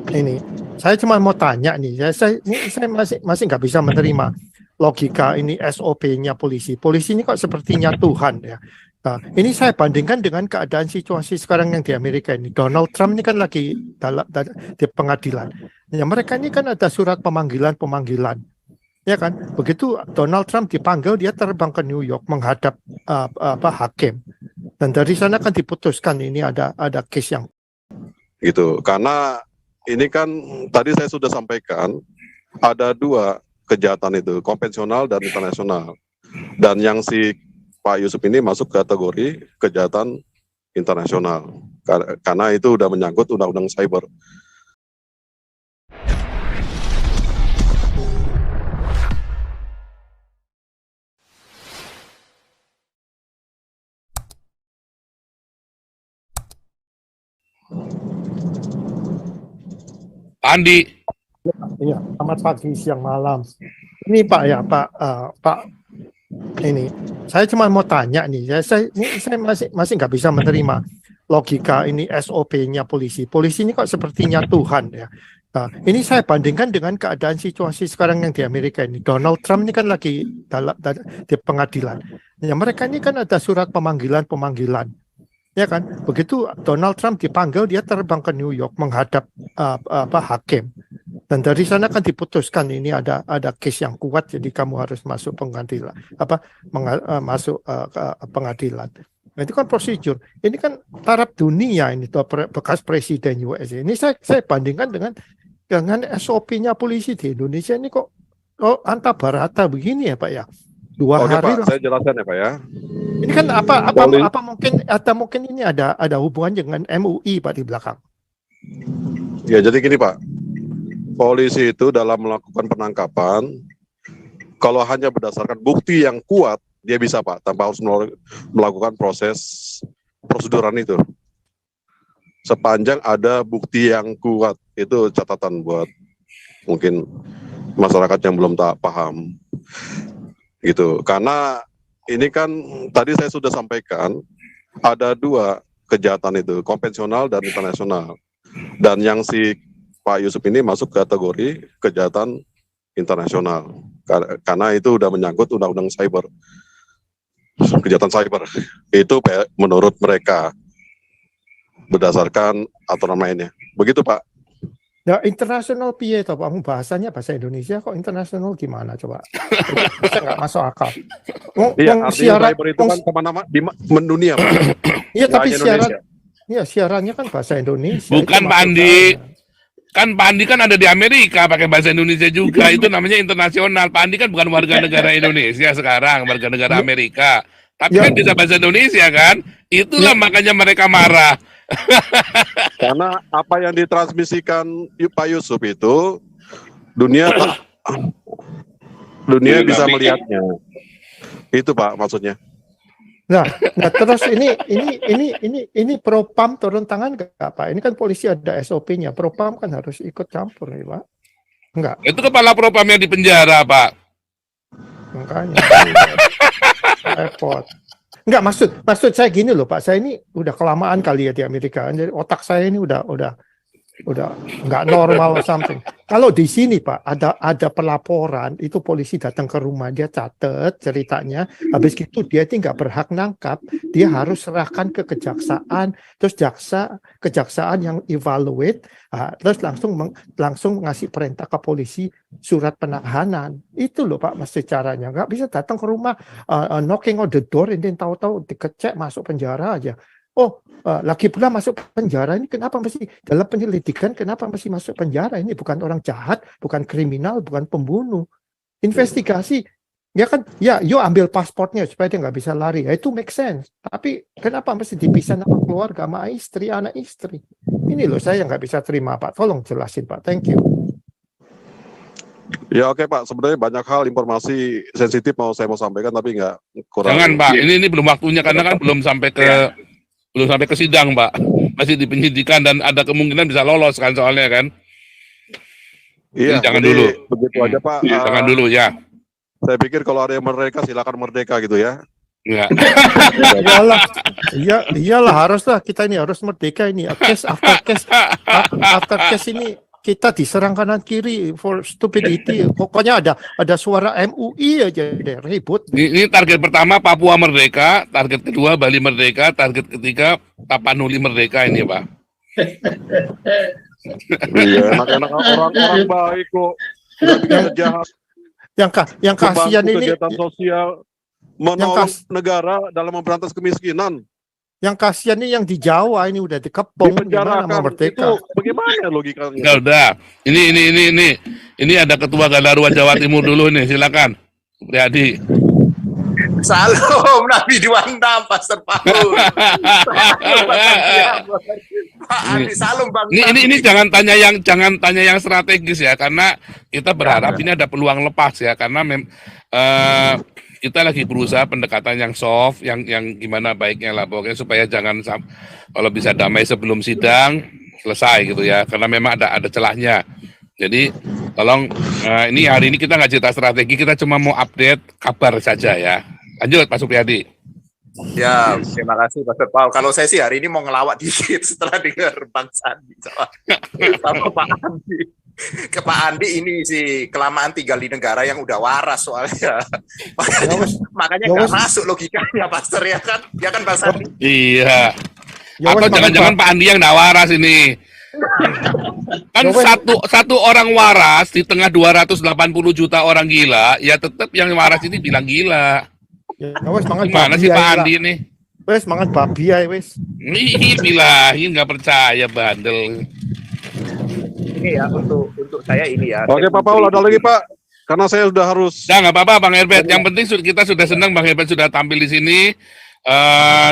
Ini saya cuma mau tanya nih, saya masih nggak bisa menerima logika ini SOP-nya polisi. Polisi ini kok sepertinya Tuhan ya. Nah, ini saya bandingkan dengan keadaan situasi sekarang yang di Amerika ini. Donald Trump ini kan lagi di pengadilan. Ya, mereka ini kan ada surat pemanggilan, ya kan? Begitu Donald Trump dipanggil, dia terbang ke New York menghadap hakim. Dan dari sana kan diputuskan ini ada case yang gitu. Karena ini kan tadi saya sudah sampaikan ada dua kejahatan itu, konvensional dan internasional. Dan yang si Pak Yusuf ini masuk kategori kejahatan internasional. Karena itu udah menyangkut undang-undang cyber. Andi. Iya, selamat pagi, siang, malam. Ini Pak ya, Pak. Ini saya cuma mau tanya nih, saya masih nggak bisa menerima logika ini SOP-nya polisi. Polisi ini kok sepertinya Tuhan ya. Nah, ini saya bandingkan dengan keadaan situasi sekarang yang di Amerika ini. Donald Trump ini kan lagi di pengadilan. Ya, mereka ini kan ada surat pemanggilan. Ya kan, begitu Donald Trump dipanggil, dia terbang ke New York menghadap hakim. Dan dari sana kan diputuskan ini ada case yang kuat, jadi kamu harus masuk pengadilan, masuk ke pengadilan. Nah, itu kan prosedur. Ini kan taraf dunia ini tuh bekas presiden US. Ini saya bandingkan dengan SOP-nya polisi di Indonesia ini kok anta barata begini ya Pak ya. Oke, hari Pak, saya jelaskan ya Pak ya. Ini kan apa mungkin ini ada hubungan dengan MUI Pak di belakang. Ya, jadi gini Pak. Polisi itu dalam melakukan penangkapan, kalau hanya berdasarkan bukti yang kuat, dia bisa Pak, tanpa harus melakukan proses proseduran itu. Sepanjang ada bukti yang kuat, itu catatan buat mungkin masyarakat yang belum tak paham. Gitu, karena ini kan tadi saya sudah sampaikan ada dua kejahatan itu, konvensional dan internasional. Dan yang si Pak Yusuf ini masuk kategori kejahatan internasional. Karena itu udah menyangkut undang-undang cyber. Kejahatan cyber. Itu menurut mereka berdasarkan aturan mainnya. Begitu Pak. Ya, internasional piye toh Pak? Bahasanya bahasa Indonesia kok internasional gimana coba? Bisa nggak masuk akal. Iya, artinya cyber itu kan kemana-mana di mendunia Pak. Iya, tapi siarannya kan bahasa Indonesia. Bukan Pak Andi. Kan Pak Andi kan ada di Amerika pakai bahasa Indonesia juga. Itu namanya internasional. Pak Andi kan bukan warga negara Indonesia sekarang, warga negara Amerika. Tapi kan bisa bahasa Indonesia kan? Itulah makanya mereka marah. Karena apa yang ditransmisikan Pak Yusuf itu dunia bisa melihatnya. Itu Pak maksudnya. Nah terus ini Propam turun tangan nggak Pak? Ini kan polisi ada SOP-nya. Propam kan harus ikut campur ya Pak? Enggak. Itu kepala Propam yang di penjara Pak. Makanya repot. Enggak, maksud saya gini loh Pak, saya ini udah kelamaan kali ya di Amerika, jadi otak saya ini udah nggak normal or something. Kalau di sini Pak ada pelaporan, itu polisi datang ke rumah, dia catat ceritanya, habis itu dia nggak berhak nangkap, dia harus serahkan ke kejaksaan, terus kejaksaan yang evaluate, terus langsung ngasih perintah ke polisi surat penahanan. Itu loh Pak mesti caranya, nggak bisa datang ke rumah knocking on the door, dan tahu-tahu dikecek masuk penjara aja. Lagi pula masuk penjara ini kenapa mesti dalam penyelidikan, kenapa mesti masuk penjara? Ini bukan orang jahat, bukan kriminal, bukan pembunuh. Investigasi, ya kan, ya yuk ambil pasportnya supaya dia nggak bisa lari. Ya, itu make sense. Tapi kenapa mesti dipisah sama keluarga, sama istri, anak istri? Ini loh saya nggak bisa terima Pak. Tolong jelasin Pak. Thank you. Ya oke Pak, sebenarnya banyak hal informasi sensitif saya mau sampaikan tapi nggak kurang. Jangan Pak, ini belum waktunya karena kan belum sampai ke sidang Pak, masih di penyidikan dan ada kemungkinan bisa lolos kan soalnya kan. Iya, jangan dulu. Begitu aja Pak. Jangan dulu ya. Saya pikir kalau ada yang merdeka silakan merdeka gitu ya. Ya. Iyalah haruslah kita ini harus merdeka ini. Case after case ini kita diserang kanan kiri for stupidity. Pokoknya ada suara MUI aja deh, ribut. Ini target pertama Papua merdeka, target kedua Bali merdeka, target ketiga Tapanuli merdeka ini Pak. Iya, enak-enak orang-orang baik kok. Nggak bikin jahat. Yang kasihan Membantu ini, kegiatan sosial, menolong negara dalam memberantas kemiskinan. yang kasihan ini yang di Jawa ini udah dikepung, gimana mau Dipenjarakan. merdeka? Itu bagaimana logikanya? Udah. Ini ada ketua Galarua Jawa Timur dulu nih, silakan. Priyadi. Salam Nabi Juanda, Pastor Paul. Pak Andi, salam Bang. Ini jangan tanya yang strategis ya, karena kita berharap ini ada peluang lepas ya, karena kita lagi berusaha pendekatan yang soft, yang gimana baiknya lah, pokoknya supaya jangan kalau bisa damai sebelum sidang selesai gitu ya, karena memang ada celahnya. Jadi tolong ini hari ini kita nggak cerita strategi, kita cuma mau update kabar saja ya. Lanjut Pak Supriyadi. Ya, terima kasih Pastor Paul. Kalau saya sih hari ini mau ngelawak dikit setelah dengar Bang Sandi sama Pak Andi. Ke Pak Andi ini sih kelamaan tinggal di negara yang udah waras soalnya. Makanya nggak masuk logikanya Pastor ya kan Bang Sandi? Iya. Ya, Atau jangan-jangan Pak Andi yang nggak waras ini. Kan satu orang waras di tengah 280 juta orang gila, ya tetap yang waras ini bilang gila. Ya wes mangan Gimana babi sih Pak ae Andi lah. ini? Wes mangan babi ae wes. Ih, bilangin nggak percaya bandel. Ini ya untuk saya ini ya. Oke Pak Paul, ada lagi Pak? Karena saya sudah harus. Nah, nggak apa-apa Bang Herbert. Yang penting kita sudah senang Bang Herbert sudah tampil di sini.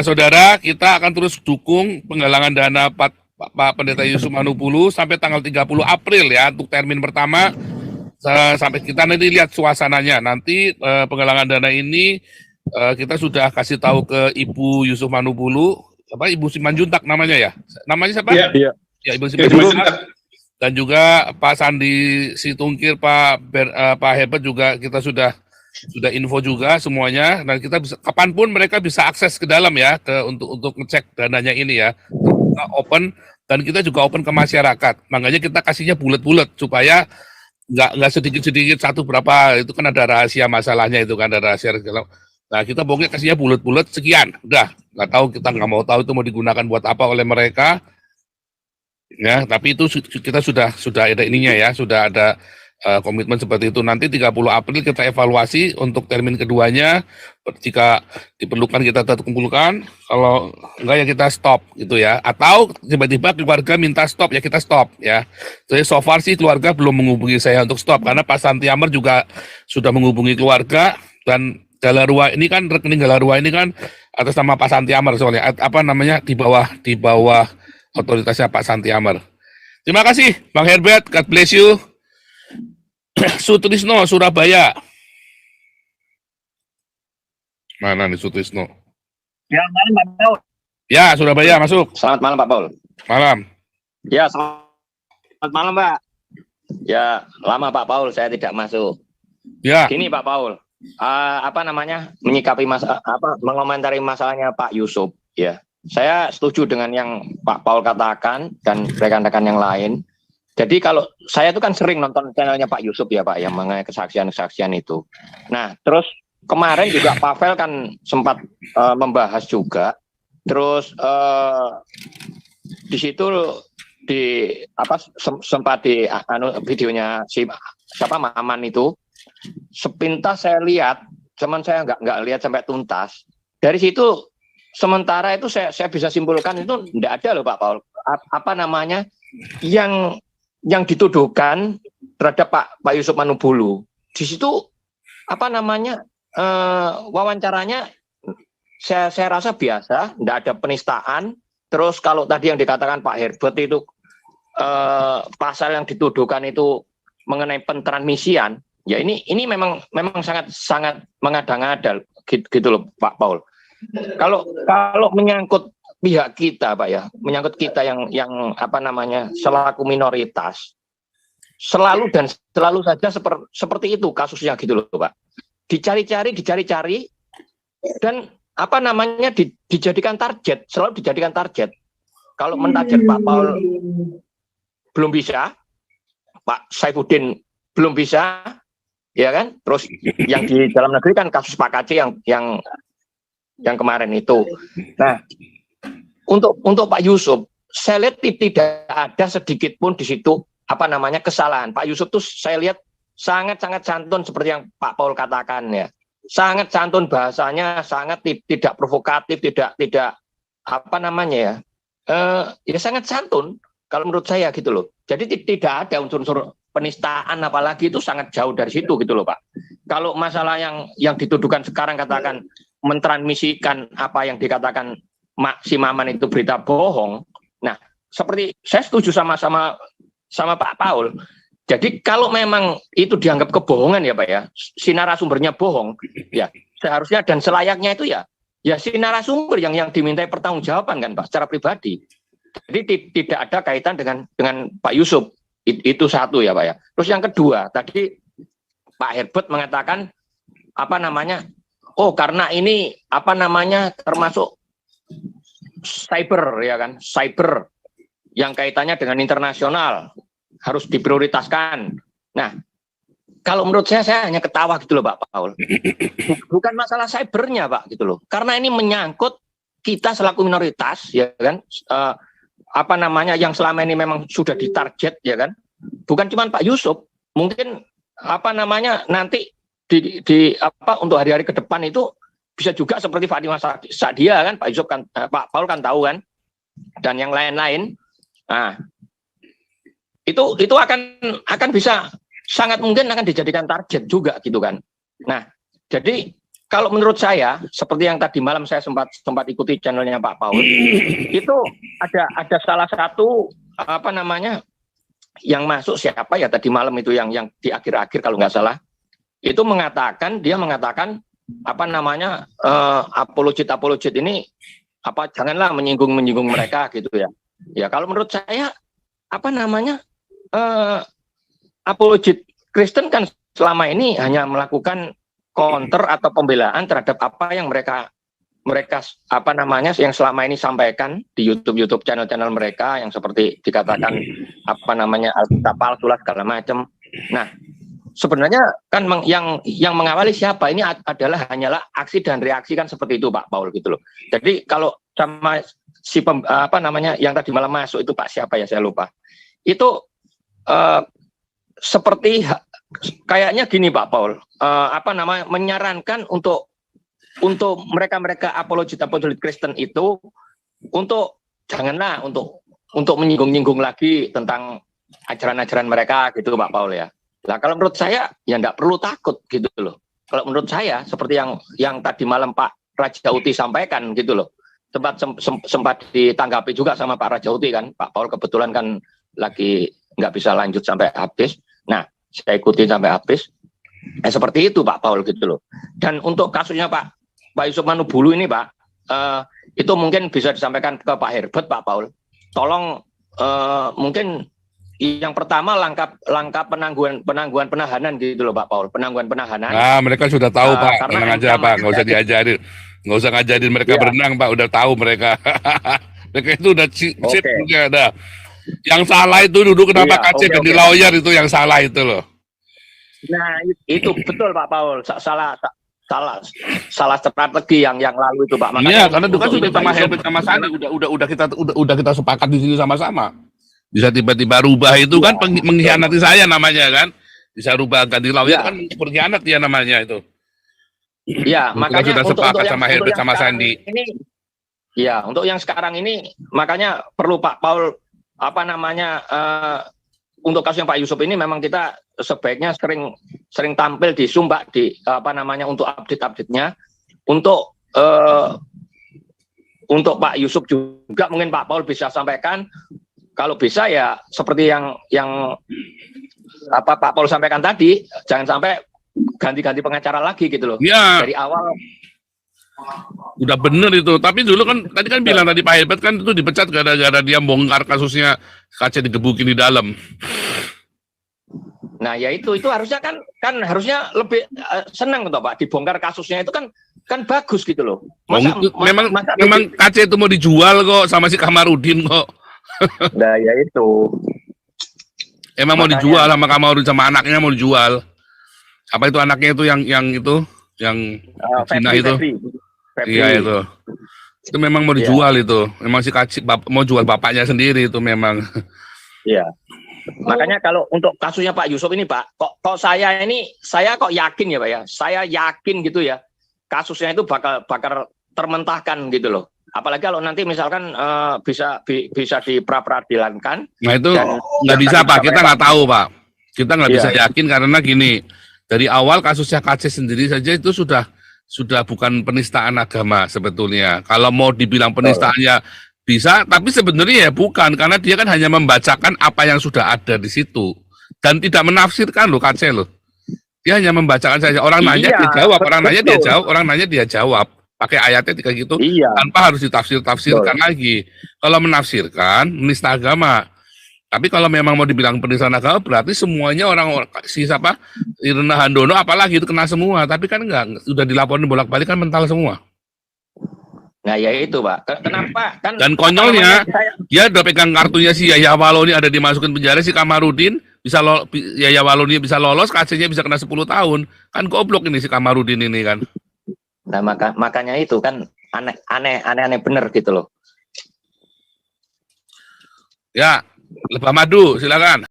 Saudara, kita akan terus dukung penggalangan dana Pak Pendeta Yusuf Manupulu sampai tanggal 30 April ya untuk termin pertama. Sampai kita nanti lihat suasananya. Nanti penggalangan dana ini kita sudah kasih tahu ke Ibu Yusuf Manupulu, Ibu Simanjuntak namanya ya. Namanya siapa? Iya. Ya, Ibu Simanjuntak. Dan juga Pak Sandi Situngkir, Pak Herbert juga kita sudah info juga semuanya, dan kita bisa kapanpun mereka bisa akses ke dalam ya untuk ngecek dananya ini ya. Kita open, dan kita juga open ke masyarakat. Makanya kita kasihnya bulat-bulat supaya nggak sedikit-sedikit satu berapa, itu kan ada rahasia masalahnya, itu kan ada rahasia. Nah kita pokoknya kasihnya bulat-bulat sekian, udah nggak tahu, kita nggak mau tahu itu mau digunakan buat apa oleh mereka. Ya, tapi itu kita sudah ada ininya ya, sudah ada komitmen seperti itu. Nanti 30 April kita evaluasi untuk termin keduanya. Jika diperlukan kita tetap kumpulkan, kalau enggak ya kita stop gitu ya. Atau tiba-tiba keluarga minta stop ya kita stop ya. Jadi so far sih keluarga belum menghubungi saya untuk stop, karena Pak Santiamer juga sudah menghubungi keluarga, dan Galarua ini kan, rekening Galarua ini kan atas nama Pak Santiamer soalnya, di bawah otoritasnya Pak Santiamer. Terima kasih Bang Herbert, God bless you. Sutrisno, Surabaya. Mana nih Sutrisno? Ya, malam Pak Paul. Ya, Surabaya masuk. Selamat malam Pak Paul. Malam. Ya, selamat malam Pak. Ya, lama Pak Paul saya tidak masuk. Ya. Gini Pak Paul, menyikapi mengomentari masalahnya Pak Yusuf ya. Saya setuju dengan yang Pak Paul katakan dan rekan-rekan yang lain. Jadi kalau saya itu kan sering nonton channelnya Pak Yusuf ya Pak, yang mengenai kesaksian-kesaksian itu. Nah, terus kemarin juga Pavel kan sempat membahas juga. Terus di situ sempat di videonya siapa Maman itu, sepintas saya lihat, cuman saya nggak lihat sampai tuntas. Dari situ sementara itu saya bisa simpulkan itu tidak ada loh Pak Paul, yang dituduhkan terhadap Pak Yusuf Manupulu. Di situ wawancaranya saya rasa biasa, tidak ada penistaan. Terus kalau tadi yang dikatakan Pak Herbert itu pasal yang dituduhkan itu mengenai pentransmisian, ya ini memang sangat mengada-ngada gitu loh Pak Paul. Kalau menyangkut pihak kita Pak ya, menyangkut kita yang selaku minoritas, selalu saja seperti itu kasusnya gitu loh Pak. Dicari-cari dan dijadikan target, selalu dijadikan target. Kalau mentarget Pak Paul belum bisa, Pak Saifuddin belum bisa, ya kan? Terus yang di dalam negeri kan kasus Pak KC yang kemarin itu. Nah, untuk Pak Yusuf, saya lihat tidak ada sedikit pun di situ kesalahan. Pak Yusuf tuh saya lihat sangat-sangat santun seperti yang Pak Paul katakan ya. Sangat santun bahasanya, sangat tidak provokatif, tidak ya sangat santun kalau menurut saya gitu loh. Jadi tidak ada unsur-unsur penistaan apalagi itu sangat jauh dari situ gitu loh Pak. Kalau masalah yang dituduhkan sekarang katakan mentransmisikan apa yang dikatakan si Maman itu berita bohong. Nah, seperti saya setuju sama Pak Paul. Jadi kalau memang itu dianggap kebohongan ya Pak ya, si narasumbernya bohong, ya seharusnya dan selayaknya itu ya si narasumber yang dimintai pertanggungjawaban kan Pak secara pribadi. Jadi tidak ada kaitan dengan Pak Yusuf. Itu satu ya Pak ya. Terus yang kedua, tadi Pak Herbert mengatakan karena ini termasuk cyber ya kan, cyber yang kaitannya dengan internasional harus diprioritaskan. Nah, kalau menurut saya hanya ketawa gitu loh Pak Paul. Bukan masalah cybernya Pak gitu loh. Karena ini menyangkut kita selaku minoritas ya kan, yang selama ini memang sudah ditarget ya kan. Bukan cuma Pak Yusuf, mungkin nanti untuk hari-hari ke depan itu bisa juga seperti Fatimah Sa'diyah kan, Pak Yusuf kan, Pak Paul kan tahu kan, dan yang lain-lain. Nah, itu akan bisa sangat mungkin akan dijadikan target juga gitu kan. Nah, jadi kalau menurut saya seperti yang tadi malam saya sempat ikuti channelnya Pak Paul, itu ada salah satu yang masuk siapa ya tadi malam itu yang di akhir-akhir kalau nggak salah itu dia mengatakan apologet ini janganlah menyinggung mereka gitu ya. Ya kalau menurut saya apologet Kristen kan selama ini hanya melakukan counter atau pembelaan terhadap apa yang mereka yang selama ini sampaikan di YouTube channel mereka yang seperti dikatakan Alkitab palsu lah segala macam. Nah, sebenarnya kan yang mengawali siapa ini hanyalah aksi dan reaksi kan seperti itu Pak Paul gitu loh. Jadi kalau sama si yang tadi malam masuk itu Pak siapa ya saya lupa. Itu seperti kayaknya gini Pak Paul, menyarankan untuk mereka apologet Kristen itu untuk janganlah untuk menyinggung-nyinggung lagi tentang ajaran-ajaran mereka gitu Pak Paul ya. Nah kalau menurut saya ya enggak perlu takut gitu loh. Kalau menurut saya seperti yang tadi malam Pak Raja Uti sampaikan gitu loh. Sempat ditanggapi juga sama Pak Raja Uti kan. Pak Paul kebetulan kan lagi nggak bisa lanjut sampai habis. Nah saya ikuti sampai habis. Seperti itu Pak Paul gitu loh. Dan untuk kasusnya Pak Yusuf Manubulu ini Pak, itu mungkin bisa disampaikan ke Pak Herbert Pak Paul. Tolong mungkin yang pertama langkah penangguhan penahanan gitu loh Pak Paul, penangguhan penahanan. Nah, mereka sudah tahu Pak, tenang aja Pak, nggak usah diajarin, nggak usah ngajarin mereka berenang Pak, udah tahu mereka. Mereka itu udah sip ada. Yang salah itu duduk kenapa KC dan di lawyer itu yang salah itu loh. Nah itu betul Pak Paul, salah strategi yang lalu itu Pak. Iya, karena itu kan sudah sama Herbert sama Sandi udah kita sepakat di sini sama-sama. Bisa tiba-tiba rubah itu kan mengkhianati saya namanya kan. Bisa rubah ganti lawyer kan pengkhianat ya namanya itu. Iya, makanya sudah sepakat sama Herbert sama Sandi. Untuk yang sekarang ini makanya perlu Pak Paul untuk kasus yang Pak Yusuf ini memang kita sebaiknya sering tampil di Sumba di untuk update-nya untuk Pak Yusuf juga mungkin Pak Paul bisa sampaikan kalau bisa ya seperti yang Pak Paul sampaikan tadi, jangan sampai ganti-ganti pengacara lagi gitu loh. Ya. Dari awal udah bener itu, tapi dulu kan tadi kan bilang tadi Pak Herbert kan itu dipecat gara-gara dia bongkar kasusnya KC digebukin di dalam. Nah ya itu harusnya kan harusnya lebih senang toh Pak dibongkar kasusnya itu kan bagus gitu loh. Memang KC itu mau dijual kok sama si Kamarudin kok. Nah ya itu. Emang mau Makanya- dijual sama Kamarudin sama anaknya mau dijual. Apa itu anaknya itu yang Cina itu? Febri. Iya itu. Itu memang mau Iya. dijual itu. Memang si mau jual bapaknya sendiri itu memang. Iya. Makanya kalau untuk kasusnya Pak Yusuf ini Pak, kok saya kok yakin ya Pak ya. Saya yakin gitu ya. Kasusnya itu bakal termentahkan gitu loh. Apalagi kalau nanti misalkan bisa diperadilankan. Nah itu Dan- nggak bisa Pak, kita nggak tahu Pak. Kita nggak Iya. bisa yakin karena gini, dari awal kasusnya KC sendiri saja itu sudah bukan penistaan agama sebetulnya. Kalau mau dibilang penistaan ya bisa, tapi sebenarnya ya bukan, karena dia kan hanya membacakan apa yang sudah ada di situ dan tidak menafsirkan loh KC loh. Dia hanya membacakan saja. Orang nanya Iya, dia jawab, orang nanya dia betul. jawab, orang nanya dia jawab. Pakai ayatnya kayak gitu Iya. tanpa harus ditafsirkan lagi. Kalau menafsirkan menista agama. Tapi kalau memang mau dibilang penistaan agama berarti semuanya orang Irna Handono apalagi itu kena semua. Tapi kan enggak, sudah dilaporin bolak-balik kan mental semua. Nah ya itu Pak. Kenapa? Kan Dan konyolnya apa namanya, dia udah pegang kartunya si Yahya Waloni ada dimasukin penjara, si Kamarudin Yahya Waloni bisa lolos, KC-nya bisa kena 10 tahun. Kan goblok ini si Kamarudin ini kan. Nah makanya itu kan aneh bener gitu loh. Ya, Lebah Madu silakan.